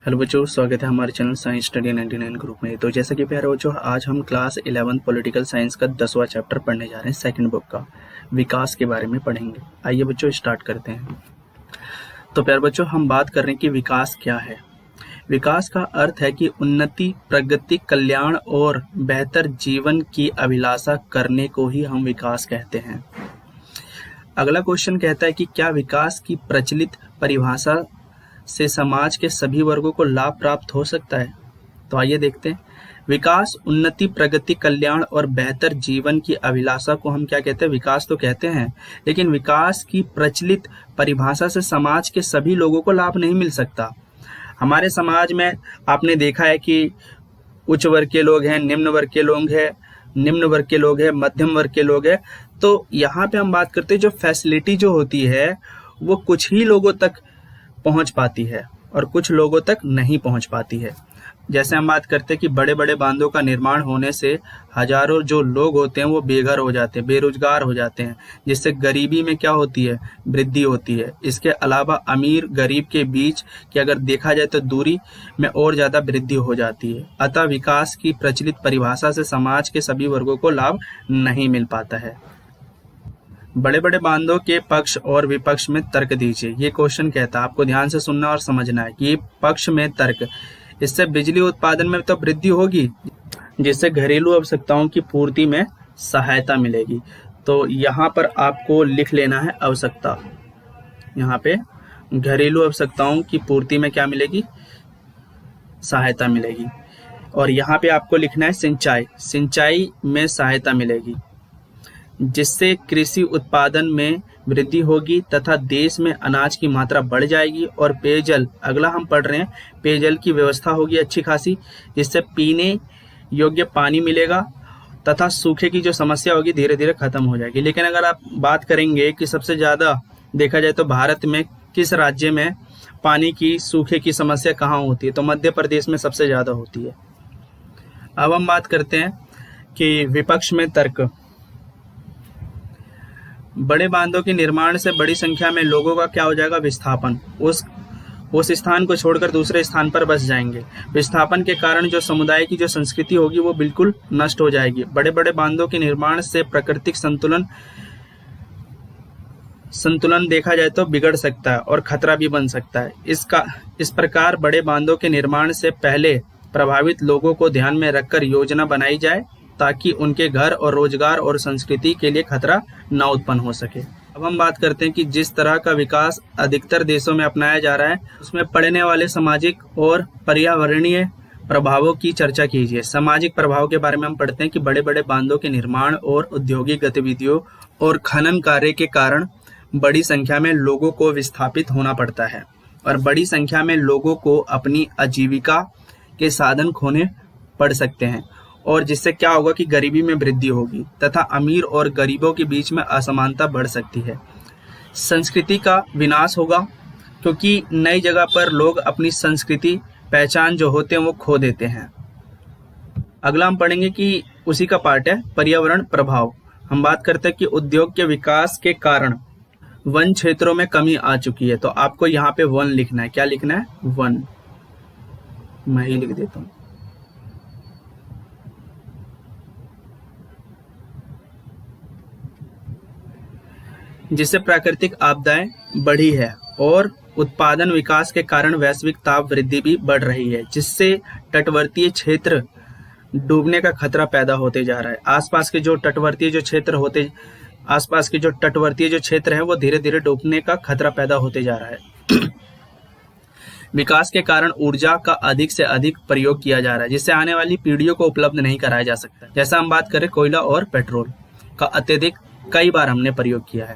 Hello बच्चों, स्वागत है हमारे चैनल साइंस स्टडी 99 ग्रुप में। तो जैसा कि प्यारे बच्चों, आज हम क्लास 11 पॉलिटिकल साइंस का 10वां चैप्टर पढ़ने जा रहे हैं। सेकंड बुक का विकास के बारे में पढ़ेंगे। आइए बच्चों स्टार्ट करते हैं। तो प्यारे बच्चों, हम बात कर रहे हैं कि विकास क्या है। विकास का अर्थ है कि उन्नति, प्रगति, कल्याण और बेहतर जीवन की अभिलाषा करने को ही हम विकास कहते हैं। अगला क्वेश्चन कहता है कि क्या विकास की प्रचलित परिभाषा से समाज के सभी वर्गों को लाभ प्राप्त हो सकता है? तो आइए देखते हैं। विकास, उन्नति, प्रगति, कल्याण और बेहतर जीवन की अभिलाषा को हम क्या कहते हैं? विकास तो कहते हैं, लेकिन विकास की प्रचलित परिभाषा से समाज के सभी लोगों को लाभ नहीं मिल सकता। हमारे समाज में आपने देखा है कि उच्च वर्ग के लोग हैं, निम्न वर्ग के लोग हैं, निम्न वर्ग के लोग हैं, मध्यम वर्ग के लोग हैं। तो यहाँ पे हम बात करते हैं जो फैसिलिटी जो होती है वो कुछ ही लोगों तक पहुंच पाती है और कुछ लोगों तक नहीं पहुंच पाती है। जैसे हम बात करते हैं कि बड़े बड़े बांधों का निर्माण होने से हजारों जो लोग होते हैं वो बेघर हो जाते हैं, बेरोजगार हो जाते हैं, जिससे गरीबी में क्या होती है? वृद्धि होती है। इसके अलावा अमीर गरीब के बीच की अगर देखा जाए तो दूरी में और ज्यादा वृद्धि हो जाती है। अतः विकास की प्रचलित परिभाषा से समाज के सभी वर्गों को लाभ नहीं मिल पाता है। बड़े बड़े बांधों के पक्ष और विपक्ष में तर्क दीजिए। ये क्वेश्चन कहता है, आपको ध्यान से सुनना और समझना है कि पक्ष में तर्क, इससे बिजली उत्पादन में तो वृद्धि होगी, जिससे घरेलू आवश्यकताओं की पूर्ति में सहायता मिलेगी। तो यहाँ पर आपको लिख लेना है आवश्यकता। यहाँ पे घरेलू आवश्यकताओं की पूर्ति में क्या मिलेगी? सहायता मिलेगी। और यहाँ पे आपको लिखना है सिंचाई, सिंचाई में सहायता मिलेगी, जिससे कृषि उत्पादन में वृद्धि होगी तथा देश में अनाज की मात्रा बढ़ जाएगी। और पेयजल, अगला हम पढ़ रहे हैं, पेयजल की व्यवस्था होगी अच्छी खासी, जिससे पीने योग्य पानी मिलेगा तथा सूखे की जो समस्या होगी धीरे धीरे खत्म हो जाएगी। लेकिन अगर आप बात करेंगे कि सबसे ज़्यादा देखा जाए तो भारत में किस राज्य में पानी की सूखे की समस्या कहाँ होती है? तो मध्य प्रदेश में सबसे ज़्यादा होती है। अब हम बात करते हैं कि विपक्ष में तर्क। बड़े बांधों के निर्माण से बड़ी संख्या में लोगों का क्या हो जाएगा? विस्थापन। उस स्थान को छोड़कर दूसरे स्थान पर बस जाएंगे। विस्थापन के कारण जो समुदाय की जो संस्कृति होगी वो बिल्कुल नष्ट हो जाएगी। बड़े बड़े बांधों के निर्माण से प्राकृतिक संतुलन देखा जाए तो बिगड़ सकता है और खतरा भी बन सकता है। इस प्रकार बड़े बांधों के निर्माण से पहले प्रभावित लोगों को ध्यान में रखकर योजना बनाई जाए ताकि उनके घर और रोजगार और संस्कृति के लिए खतरा न उत्पन्न हो सके। अब हम बात करते हैं कि जिस तरह का विकास अधिकतर देशों में अपनाया जा रहा है उसमें पड़ने वाले सामाजिक और पर्यावरणीय प्रभावों की चर्चा कीजिए। सामाजिक प्रभाव के बारे में हम पढ़ते हैं कि बड़े बड़े बांधों के निर्माण और औद्योगिक गतिविधियों और खनन कार्य के कारण बड़ी संख्या में लोगों को विस्थापित होना पड़ता है और बड़ी संख्या में लोगों को अपनी आजीविका के साधन खोने पड़ सकते हैं। और जिससे क्या होगा कि गरीबी में वृद्धि होगी तथा अमीर और गरीबों के बीच में असमानता बढ़ सकती है। संस्कृति का विनाश होगा क्योंकि नई जगह पर लोग अपनी संस्कृति, पहचान जो होते हैं वो खो देते हैं। अगला हम पढ़ेंगे कि उसी का पार्ट है पर्यावरण प्रभाव। हम बात करते हैं कि उद्योग के विकास के कारण वन क्षेत्रों में कमी आ चुकी है। तो आपको यहाँ पे वन लिखना है। क्या लिखना है? वन। मैं ही लिख देता हूँ। जिससे प्राकृतिक आपदाएं बढ़ी है और उत्पादन विकास के कारण वैश्विक ताप वृद्धि भी बढ़ रही है, जिससे तटवर्तीय क्षेत्र डूबने का खतरा पैदा होते जा रहा है। आसपास के जो तटवर्तीय जो क्षेत्र है वो धीरे धीरे डूबने का खतरा पैदा होते जा रहा है। विकास के कारण ऊर्जा का अधिक से अधिक प्रयोग किया जा रहा है, जिससे आने वाली पीढ़ियों को उपलब्ध नहीं कराया जा सकता। जैसा हम बात करें कोयला और पेट्रोल का अत्यधिक कई बार हमने प्रयोग किया है,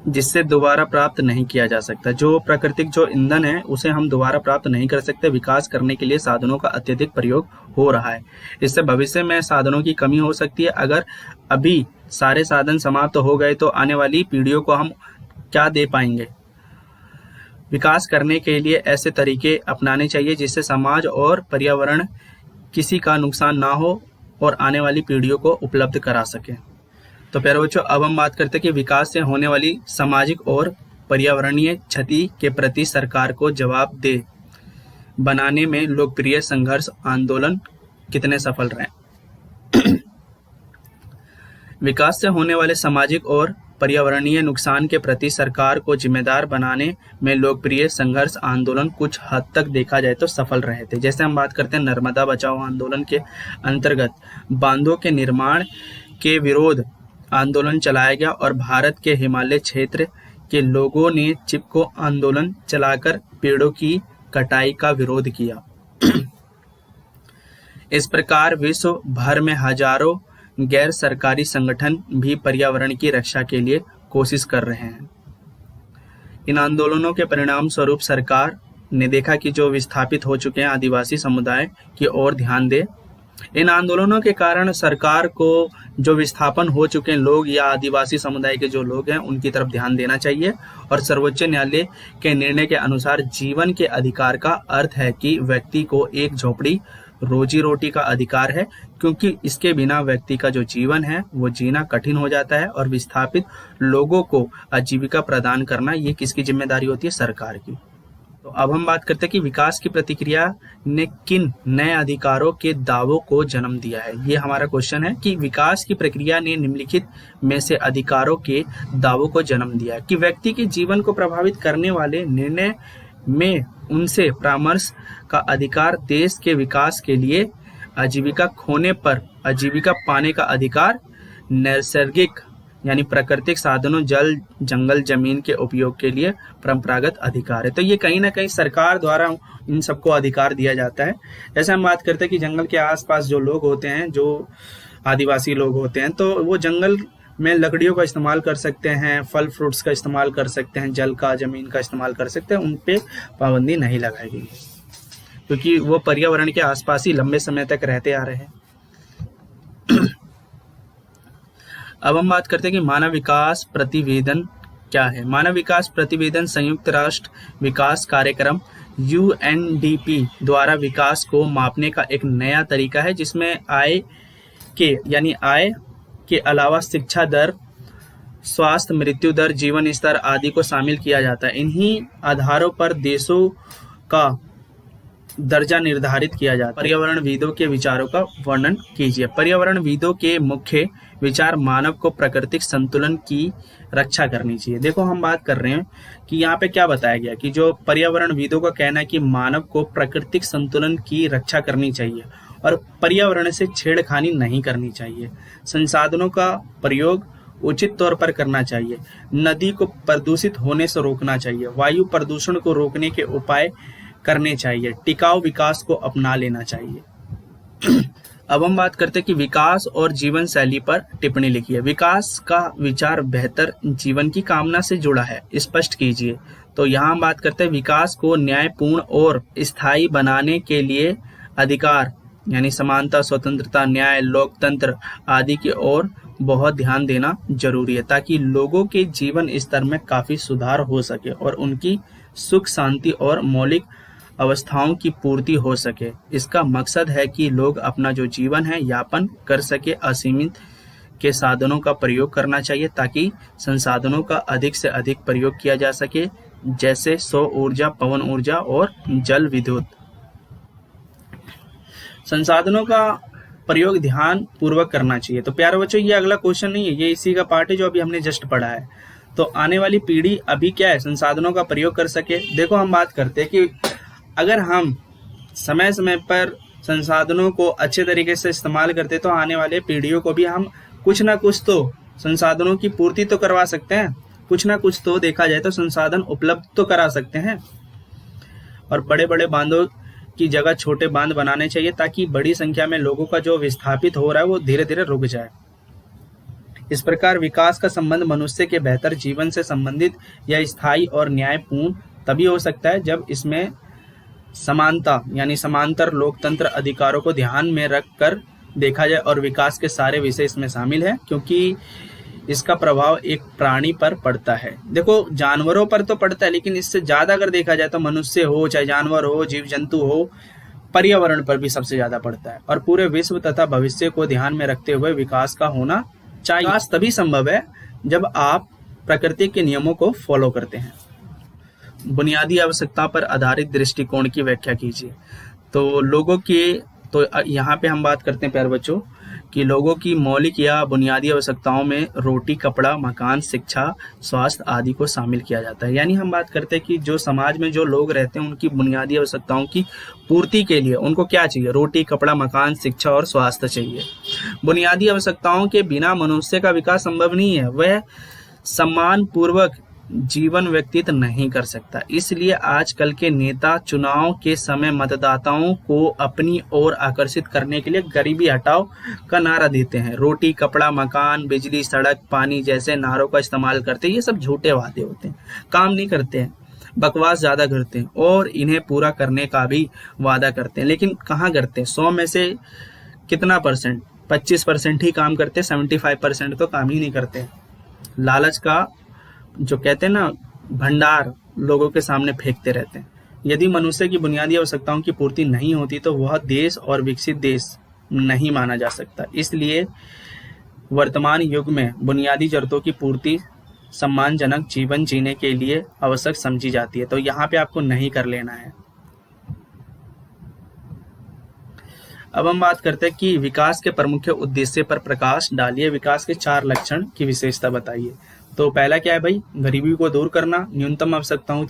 जिससे दोबारा प्राप्त नहीं किया जा सकता। जो प्राकृतिक जो ईंधन है उसे हम दोबारा प्राप्त नहीं कर सकते। विकास करने के लिए साधनों का अत्यधिक प्रयोग हो रहा है। इससे भविष्य में साधनों की कमी हो सकती है। अगर अभी सारे साधन समाप्त हो गए तो आने वाली पीढ़ियों को हम क्या दे पाएंगे? विकास करने के लिए ऐसे तरीके अपनाने चाहिए जिससे समाज और पर्यावरण किसी का नुकसान ना हो और आने वाली पीढ़ियों को उपलब्ध करा सके। तो प्यारे बच्चों, अब हम बात करते हैं कि विकास से होने वाली सामाजिक और पर्यावरणीय क्षति के प्रति सरकार को जवाब दे बनाने में लोकप्रिय संघर्ष आंदोलन कितने सफल रहे? विकास से होने वाले सामाजिक और पर्यावरणीय नुकसान के प्रति सरकार को जिम्मेदार बनाने में लोकप्रिय संघर्ष आंदोलन कुछ हद तक देखा जाए तो सफल रहे थे। जैसे हम बात करते हैं नर्मदा बचाओ आंदोलन के अंतर्गत बांधों के निर्माण के विरोध आंदोलन चलाया गया और भारत के हिमालय क्षेत्र के लोगों ने चिपको आंदोलन चलाकर पेड़ों की कटाई का विरोध किया। इस प्रकार विश्व भर में हजारों गैर सरकारी संगठन भी पर्यावरण की रक्षा के लिए कोशिश कर रहे हैं। इन आंदोलनों के परिणाम स्वरूप सरकार ने देखा कि जो विस्थापित हो चुके हैं आदिवासी समुदाय की ओर ध्यान दे। इन आंदोलनों के कारण सरकार को जो विस्थापन हो चुके हैं लोग या आदिवासी समुदाय के जो लोग हैं उनकी तरफ ध्यान देना चाहिए। और सर्वोच्च न्यायालय के निर्णय के अनुसार जीवन के अधिकार का अर्थ है कि व्यक्ति को एक झोपड़ी रोजी रोटी का अधिकार है, क्योंकि इसके बिना व्यक्ति का जो जीवन है वो जीना कठिन हो जाता है। और विस्थापित लोगों को आजीविका प्रदान करना ये किसकी जिम्मेदारी होती है? सरकार की। तो अब हम बात करते हैं कि विकास की प्रतिक्रिया ने किन नए अधिकारों के दावों को जन्म दिया है। ये हमारा क्वेश्चन है कि विकास की प्रक्रिया ने निम्नलिखित में से अधिकारों के दावों को जन्म दिया है कि व्यक्ति के जीवन को प्रभावित करने वाले निर्णय में उनसे परामर्श का अधिकार, देश के विकास के लिए आजीविका खोने पर आजीविका पाने का अधिकार, नैसर्गिक यानी प्राकृतिक साधनों जल जंगल जमीन के उपयोग के लिए परंपरागत अधिकार है। तो ये कहीं ना कहीं सरकार द्वारा इन सबको अधिकार दिया जाता है। जैसे हम बात करते हैं कि जंगल के आसपास जो लोग होते हैं, जो आदिवासी लोग होते हैं, तो वो जंगल में लकड़ियों का इस्तेमाल कर सकते हैं, फल फ्रूट्स का इस्तेमाल कर सकते हैं, जल का जमीन का इस्तेमाल कर सकते हैं। उन पे पाबंदी नहीं लगाई गई क्योंकि वो पर्यावरण के आसपास ही लंबे समय तक रहते आ रहे हैं। अब हम बात करते हैं कि मानव विकास प्रतिवेदन क्या है। मानव विकास प्रतिवेदन संयुक्त राष्ट्र विकास कार्यक्रम UNDP द्वारा विकास को मापने का एक नया तरीका है, जिसमें आय के अलावा शिक्षा दर, स्वास्थ्य, मृत्यु दर, जीवन स्तर आदि को शामिल किया जाता है। इन्हीं आधारों पर देशों का दर्जा निर्धारित किया जाता है। पर्यावरणविदों के विचारों का वर्णन कीजिए। पर्यावरणविदों के मुख्य विचार मानव को प्राकृतिक संतुलन की रक्षा करनी चाहिए। देखो हम बात कर रहे हैं कि यहाँ पे क्या बताया गया कि जो पर्यावरणविदों का कहना है कि मानव को प्राकृतिक संतुलन की रक्षा करनी चाहिए और पर्यावरण से छेड़खानी नहीं करनी चाहिए। संसाधनों का प्रयोग उचित तौर पर करना चाहिए। नदी को प्रदूषित होने से रोकना चाहिए। वायु प्रदूषण को रोकने के उपाय करने चाहिए। टिकाऊ विकास को अपना लेना चाहिए। अब हम बात करते हैं कि विकास और जीवन शैली पर टिप्पणी लिखिए। विकास का विचार बेहतर जीवन की कामना से जुड़ा है, स्पष्ट कीजिए। तो यहाँ हम बात करते हैं विकास को न्यायपूर्ण और स्थायी बनाने के लिए अधिकार यानी समानता, स्वतंत्रता, न्याय, लोकतंत्र आदि की ओर बहुत ध्यान देना जरूरी है, ताकि लोगों के जीवन स्तर में काफी सुधार हो सके और उनकी सुख शांति और मौलिक अवस्थाओं की पूर्ति हो सके। इसका मकसद है कि लोग अपना जो जीवन है यापन कर सके। असीमित के साधनों का प्रयोग करना चाहिए ताकि संसाधनों का अधिक से अधिक प्रयोग किया जा सके, जैसे सौर ऊर्जा, पवन ऊर्जा और जल विद्युत। संसाधनों का प्रयोग ध्यान पूर्वक करना चाहिए। तो प्यारे बच्चों, ये अगला क्वेश्चन नहीं है, ये इसी का पार्ट है जो अभी हमने जस्ट पढ़ा है। तो आने वाली पीढ़ी अभी क्या है, संसाधनों का प्रयोग कर सके। देखो हम बात करते हैं कि अगर हम समय समय पर संसाधनों को अच्छे तरीके से इस्तेमाल करते तो आने वाले पीढ़ियों को भी हम कुछ ना कुछ तो संसाधनों की पूर्ति तो करवा सकते हैं, कुछ ना कुछ तो देखा जाए तो संसाधन उपलब्ध तो करा सकते हैं। और बड़े बड़े बांधों की जगह छोटे बांध बनाने चाहिए ताकि बड़ी संख्या में लोगों का जो विस्थापित हो रहा है वो धीरे धीरे रुक जाए। इस प्रकार विकास का संबंध मनुष्य के बेहतर जीवन से संबंधित या स्थायी और न्यायपूर्ण तभी हो सकता है जब इसमें समानता यानी समांतर लोकतंत्र अधिकारों को ध्यान में रखकर देखा जाए और विकास के सारे विषय इसमें शामिल है, क्योंकि इसका प्रभाव एक प्राणी पर पड़ता है। देखो जानवरों पर तो पड़ता है, लेकिन इससे ज्यादा अगर देखा जाए तो मनुष्य हो चाहे जानवर हो, जीव जंतु हो, पर्यावरण पर भी सबसे ज्यादा पड़ता है। और पूरे विश्व तथा भविष्य को ध्यान में रखते हुए विकास का होना चाहिए। विकास तभी संभव है जब आप प्रकृति के नियमों को फॉलो करते हैं। बुनियादी आवश्यकता पर आधारित दृष्टिकोण की व्याख्या कीजिए। तो लोगों की यहाँ पे हम बात करते हैं प्यारे बच्चों कि लोगों की मौलिक या बुनियादी आवश्यकताओं में रोटी, कपड़ा, मकान, शिक्षा, स्वास्थ्य आदि को शामिल किया जाता है। यानी हम बात करते हैं कि जो समाज में जो लोग रहते हैं उनकी बुनियादी आवश्यकताओं की पूर्ति के लिए उनको क्या चाहिए? रोटी, कपड़ा, मकान, शिक्षा और स्वास्थ्य चाहिए। बुनियादी आवश्यकताओं के बिना मनुष्य का विकास संभव नहीं है। वह सम्मान पूर्वक जीवन व्यतीत नहीं कर सकता। इसलिए आजकल के नेता चुनाव के समय मतदाताओं को अपनी ओर आकर्षित करने के लिए गरीबी हटाओ का नारा देते हैं। रोटी, कपड़ा, मकान, बिजली, सड़क, पानी जैसे नारों का इस्तेमाल करते हैं। ये सब झूठे वादे होते हैं, काम नहीं करते हैं, बकवास ज्यादा करते हैं और इन्हें पूरा करने का भी वादा करते हैं, लेकिन कहाँ करते हैं? 100 में से कितना परसेंट? 25% ही काम करते हैं, 75% तो काम ही नहीं करते। लालच का जो कहते हैं ना भंडार लोगों के सामने फेंकते रहते हैं। यदि मनुष्य की बुनियादी आवश्यकताओं की पूर्ति नहीं होती तो वह देश और विकसित देश नहीं माना जा सकता। इसलिए वर्तमान युग में बुनियादी जरूरतों की पूर्ति सम्मानजनक जीवन जीने के लिए आवश्यक समझी जाती है। तो यहाँ पे आपको नहीं कर लेना है। अब हम बात करते हैं कि विकास के प्रमुख उद्देश्य पर प्रकाश डालिए। विकास के 4 लक्षण की विशेषता बताइए। तो पहला क्या है भाई? गरीबी को दूर करना, न्यूनतम आवश्यकताओं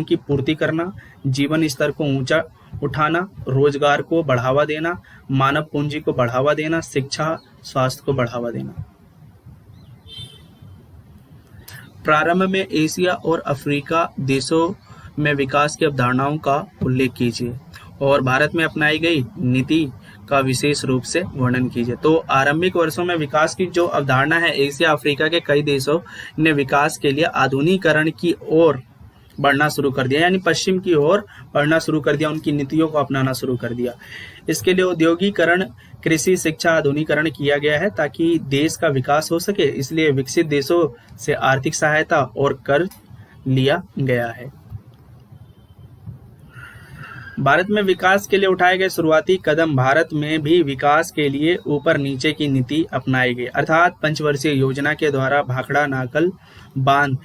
की पूर्ति करना, जीवन स्तर को ऊंचा उठाना, रोजगार को बढ़ावा देना, मानव पूंजी को बढ़ावा देना, शिक्षा, स्वास्थ्य को बढ़ावा देना। प्रारंभ में एशिया और अफ्रीका देशों में विकास की अवधारणाओं का उल्लेख कीजिए और भारत में अपनाई गई नीति का विशेष रूप से वर्णन कीजिए। तो आरंभिक वर्षों में विकास की जो अवधारणा है, एशिया अफ्रीका के कई देशों ने विकास के लिए आधुनिकीकरण की ओर बढ़ना शुरू कर दिया, यानी पश्चिम की ओर बढ़ना शुरू कर दिया, उनकी नीतियों को अपनाना शुरू कर दिया। इसके लिए औद्योगिकरण, कृषि, शिक्षा आधुनिकीकरण किया गया है ताकि देश का विकास हो सके। इसलिए विकसित देशों से आर्थिक सहायता और कर्ज लिया गया है। भारत में विकास के लिए उठाए गए शुरुआती कदम, भारत में भी विकास के लिए ऊपर नीचे की नीति अपनाई गई, अर्थात पंचवर्षीय योजना के द्वारा भाखड़ा नाकल बांध,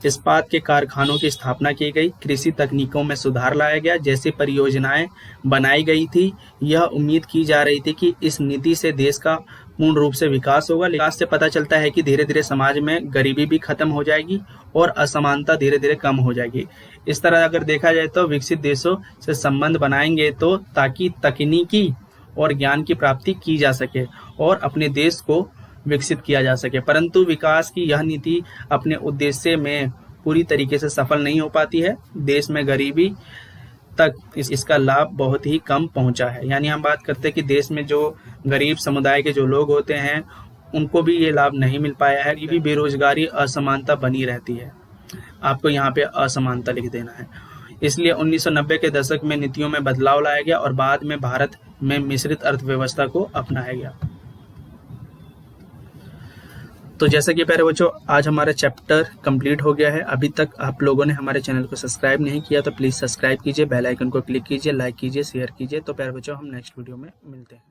इस्पात के कारखानों की स्थापना की गई, कृषि तकनीकों में सुधार लाया गया, जैसी परियोजनाएं बनाई गई थी। यह उम्मीद की जा रही थी कि इस नीति से देश का पूर्ण रूप से विकास होगा। विकास से पता चलता है कि धीरे धीरे समाज में गरीबी भी खत्म हो जाएगी और असमानता धीरे धीरे कम हो जाएगी। इस तरह अगर देखा जाए तो विकसित देशों से संबंध बनाएंगे तो ताकि तकनीकी और ज्ञान की प्राप्ति की जा सके और अपने देश को विकसित किया जा सके। परंतु विकास की यह नीति अपने उद्देश्य में पूरी तरीके से सफल नहीं हो पाती है। देश में गरीबी तक इसका लाभ बहुत ही कम पहुंचा है। यानी हम बात करते हैं कि देश में जो गरीब समुदाय के जो लोग होते हैं उनको भी ये लाभ नहीं मिल पाया है। गरीबी, बेरोजगारी, असमानता बनी रहती है। आपको यहाँ पे असमानता लिख देना है। इसलिए 1990 के दशक में नीतियों में बदलाव लाया गया और बाद में भारत में मिश्रित अर्थव्यवस्था को अपनाया गया। तो जैसा कि प्यारे बच्चों, आज हमारा चैप्टर कंप्लीट हो गया है। अभी तक आप लोगों ने हमारे चैनल को सब्सक्राइब नहीं किया तो प्लीज़ सब्सक्राइब कीजिए, बेल आइकन को क्लिक कीजिए, लाइक कीजिए, शेयर कीजिए। तो प्यारे बच्चों, हम नेक्स्ट वीडियो में मिलते हैं।